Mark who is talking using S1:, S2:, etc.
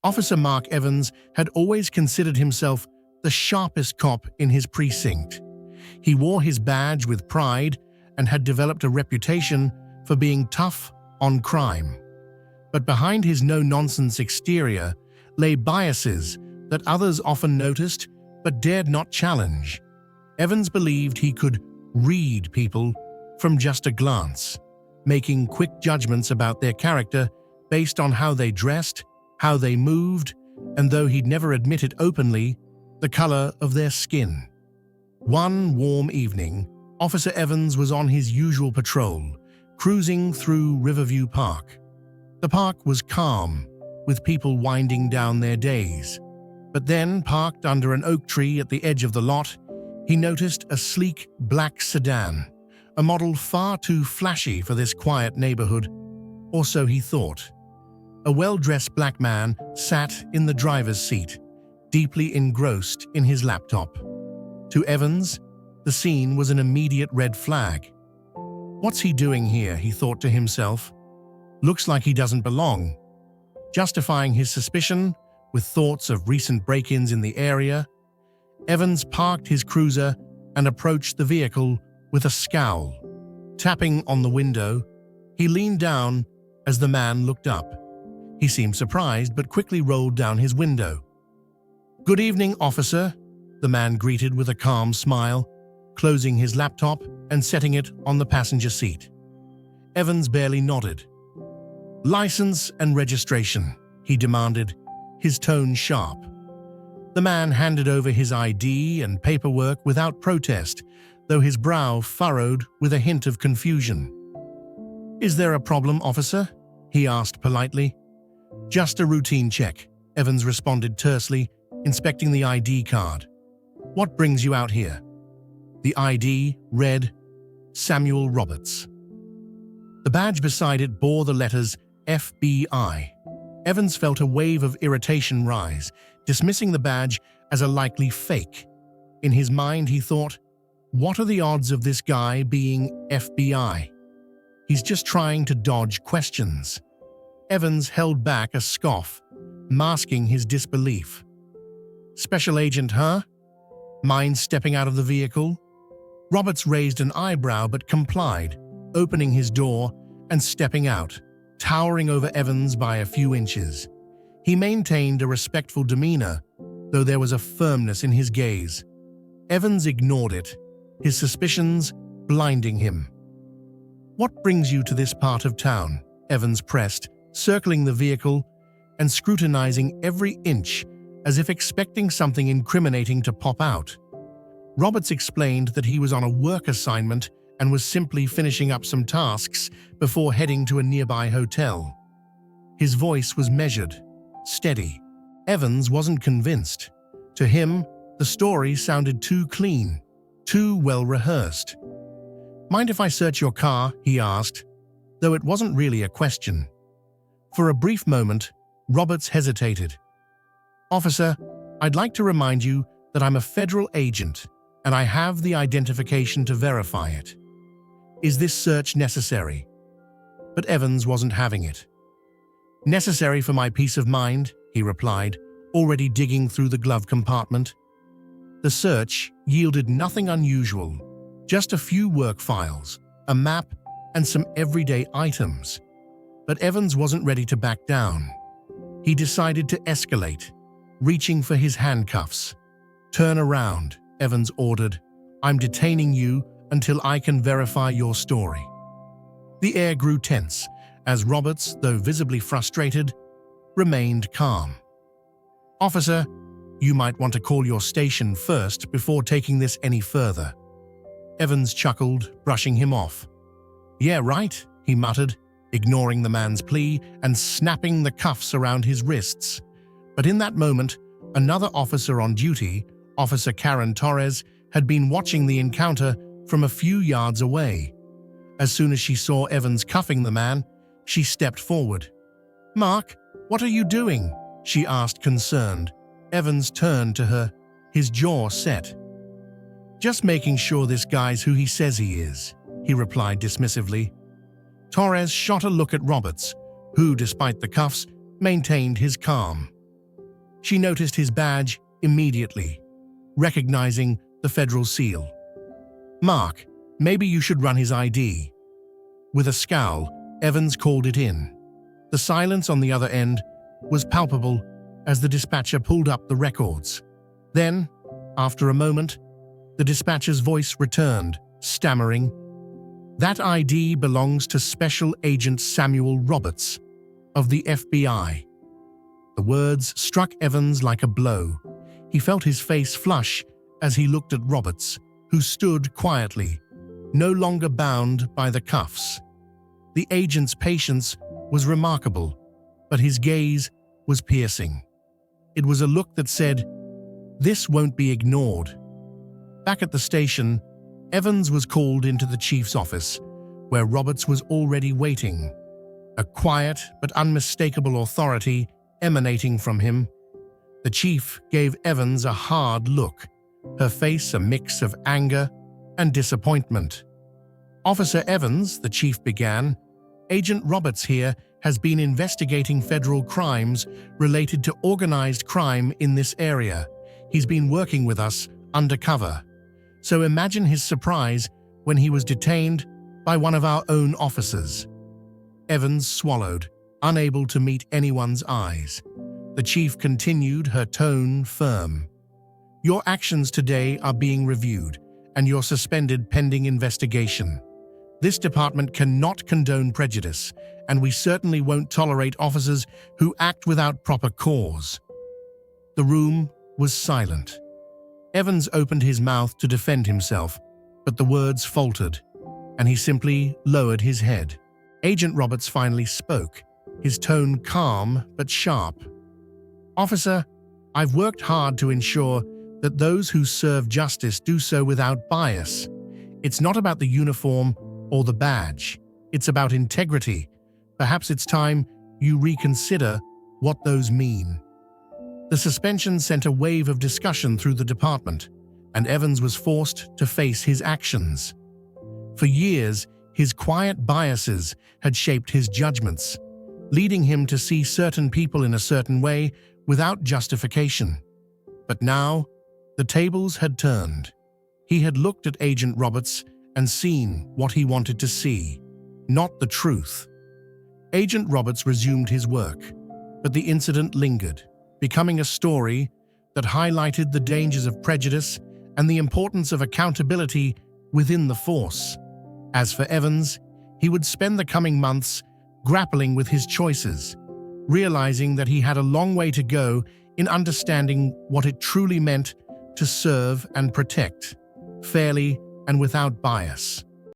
S1: Officer Mark Evans had always considered himself the sharpest cop in his precinct. He wore his badge with pride and had developed a reputation for being tough on crime. But behind his no-nonsense exterior lay biases that others often noticed but dared not challenge. Evans believed he could read people from just a glance, making quick judgments about their character based on how they dressed, how they moved, and though he'd never admit it openly, the color of their skin. One warm evening, Officer Evans was on his usual patrol, cruising through Riverview Park. The park was calm, with people winding down their days. But then, parked under an oak tree at the edge of the lot, he noticed a sleek black sedan, a model far too flashy for this quiet neighborhood, or so he thought. A well-dressed black man sat in the driver's seat, deeply engrossed in his laptop. To Evans, the scene was an immediate red flag. What's he doing here, he thought to himself. Looks like he doesn't belong. Justifying his suspicion with thoughts of recent break-ins in the area, Evans parked his cruiser and approached the vehicle with a scowl. Tapping on the window, he leaned down as the man looked up. He seemed surprised but quickly rolled down his window. "Good evening, officer," the man greeted with a calm smile, closing his laptop and setting it on the passenger seat. Evans barely nodded. "License and registration," he demanded, his tone sharp. The man handed over his ID and paperwork without protest, though his brow furrowed with a hint of confusion. "Is there a problem, officer?" he asked politely. "Just a routine check," Evans responded tersely, inspecting the ID card. "What brings you out here?" The ID read, Samuel Roberts. The badge beside it bore the letters FBI. Evans felt a wave of irritation rise, dismissing the badge as a likely fake. In his mind, he thought, what are the odds of this guy being FBI? He's just trying to dodge questions. Evans held back a scoff, masking his disbelief. "Special agent, huh? Mind stepping out of the vehicle?" Roberts raised an eyebrow but complied, opening his door and stepping out, towering over Evans by a few inches. He maintained a respectful demeanor, though there was a firmness in his gaze. Evans ignored it, his suspicions blinding him. "What brings you to this part of town?" Evans pressed, circling the vehicle and scrutinizing every inch as if expecting something incriminating to pop out. Roberts explained that he was on a work assignment and was simply finishing up some tasks before heading to a nearby hotel. His voice was measured, steady. Evans wasn't convinced. To him, the story sounded too clean, too well rehearsed. "Mind if I search your car?" he asked, though it wasn't really a question. For a brief moment, Roberts hesitated. "Officer, I'd like to remind you that I'm a federal agent, and I have the identification to verify it. Is this search necessary?" But Evans wasn't having it. "Necessary for my peace of mind," he replied, already digging through the glove compartment. The search yielded nothing unusual, just a few work files, a map, and some everyday items. But Evans wasn't ready to back down. He decided to escalate, reaching for his handcuffs. "Turn around," Evans ordered. "I'm detaining you until I can verify your story." The air grew tense as Roberts, though visibly frustrated, remained calm. "Officer, you might want to call your station first before taking this any further." Evans chuckled, brushing him off. "Yeah, right," he muttered, ignoring the man's plea and snapping the cuffs around his wrists. But in that moment, another officer on duty, Officer Karen Torres, had been watching the encounter from a few yards away. As soon as she saw Evans cuffing the man, she stepped forward. "Mark, what are you doing?" she asked, concerned. Evans turned to her, his jaw set. "Just making sure this guy's who he says he is," he replied dismissively. Torres shot a look at Roberts, who, despite the cuffs, maintained his calm. She noticed his badge immediately, recognizing the federal seal. "Mark, maybe you should run his ID." With a scowl, Evans called it in. The silence on the other end was palpable as the dispatcher pulled up the records. Then, after a moment, the dispatcher's voice returned, stammering, "That ID belongs to Special Agent Samuel Roberts of the FBI." The words struck Evans like a blow. He felt his face flush as he looked at Roberts, who stood quietly, no longer bound by the cuffs. The agent's patience was remarkable, but his gaze was piercing. It was a look that said, "This won't be ignored." Back at the station, Evans was called into the chief's office, where Roberts was already waiting, a quiet but unmistakable authority emanating from him. The chief gave Evans a hard look, her face a mix of anger and disappointment. "Officer Evans," the chief began, "Agent Roberts here has been investigating federal crimes related to organized crime in this area. He's been working with us undercover. So imagine his surprise when he was detained by one of our own officers." Evans swallowed, unable to meet anyone's eyes. The chief continued, her tone firm. "Your actions today are being reviewed, and you're suspended pending investigation. This department cannot condone prejudice, and we certainly won't tolerate officers who act without proper cause." The room was silent. Evans opened his mouth to defend himself, but the words faltered, and he simply lowered his head. Agent Roberts finally spoke, his tone calm but sharp. "Officer, I've worked hard to ensure that those who serve justice do so without bias. It's not about the uniform or the badge. It's about integrity. Perhaps it's time you reconsider what those mean." The suspension sent a wave of discussion through the department, and Evans was forced to face his actions. For years, his quiet biases had shaped his judgments, leading him to see certain people in a certain way without justification. But now, the tables had turned. He had looked at Agent Roberts and seen what he wanted to see, not the truth. Agent Roberts resumed his work, but the incident lingered, becoming a story that highlighted the dangers of prejudice and the importance of accountability within the force. As for Evans, he would spend the coming months grappling with his choices, realizing that he had a long way to go in understanding what it truly meant to serve and protect, fairly and without bias.